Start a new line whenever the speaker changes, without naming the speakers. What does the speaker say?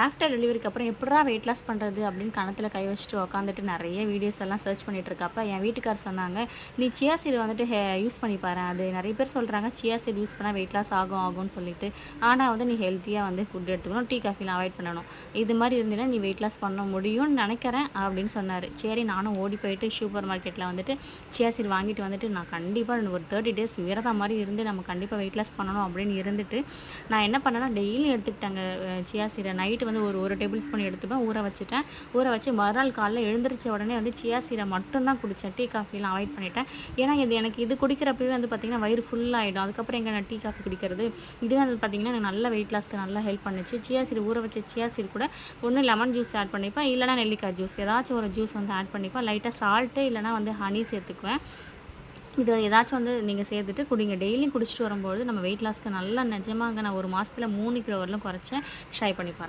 After டெலிவரிக்கு அப்புறம் எப்படிடா வெயிட் லாஸ் பண்ணுறது அப்படின்னு கணத்தில் கை வச்சுட்டு உட்காந்துட்டு நிறைய வீடியோஸ் எல்லாம் சர்ச் பண்ணிட்டு இருக்கப்ப என் வீட்டுக்கார் சொன்னாங்க, நீ சியா சீடு வந்துட்டு யூஸ் பண்ணி பாரு. அது நிறைய பேர் சொல்கிறாங்க சியா சீடு யூஸ் பண்ணால் வெயிட் லாஸ் ஆகும்னு சொல்லிட்டு. ஆனால் வந்து நீ ஹெல்த்தியாக வந்து ஃபுட் எடுத்துக்கணும், டீ காஃபிலாம் அவாய்ட் பண்ணணும். இது மாதிரி இருந்தீங்கன்னா நீ வெயிட் லாஸ் பண்ண முடியும்னு நினைக்கிறேன் அப்படின்னு சொன்னார். சரி, நானும் ஓடி போயிட்டு சூப்பர் மார்க்கெட்டில் வந்துட்டு சியா சீடு வாங்கிட்டு வந்துட்டு நான் கண்டிப்பாக ஒரு 30 டேஸ் விரதம் மாதிரி இருந்து நம்ம கண்டிப்பாக வெயிட் லாஸ் பண்ணணும் அப்படின்னு இருந்துட்டு நான் என்ன பண்ணேன்னா டெய்லியும் எடுத்துக்கிட்டாங்க சியா சீடை. நைட்டு வந்து ஒரு டேபிள் ஸ்பூன் எடுத்துப்பேன், ஊற வச்சுட்டேன். ஊற வச்சு மறுநாள் காலைல எழுந்திரிச்ச உடனே வந்து சியா சீடை மட்டும்தான் குடித்தேன். டீ காஃபிலாம் அவாய்ட் பண்ணிட்டேன். ஏன்னா எனக்கு இது குடிக்கிறப்பவே வந்து பார்த்திங்கன்னா வயிறு ஃபுல்லாகிடும். அதுக்கப்புறம் எங்கே நான் டீ காஃபி குடிக்கிறது. இதுவே வந்து பார்த்திங்கன்னா எனக்கு நல்ல வெயிட் லாஸ்க்கு நல்லா ஹெல்ப் பண்ணுச்சு. சியா சீடு ஊற வச்ச சியா சீடு கூட ஒன்று லெமன் ஜூஸ் ஆட் பண்ணிப்பேன், இல்லைனா நெல்லிக்காய் ஜூஸ் ஏதாச்சும் ஒரு ஜூஸ் வந்து ஆட் பண்ணிப்பேன். லைட்டாக சால்ட்டு இல்லைனா வந்து ஹனி சேர்த்துக்குவேன். இது ஏதாச்சும் வந்து நீங்கள் சேர்த்துட்டு குடிங்க. டெய்லியும் குடிச்சிட்டு வரும்போது நம்ம வெயிட் லாஸ்க்கு நல்லா நிஜமாங்க நான் 1 மாதத்தில் 3 கிலோ வரலும் குறைச்சேன். ட்ரை பண்ணி பாருங்கள்.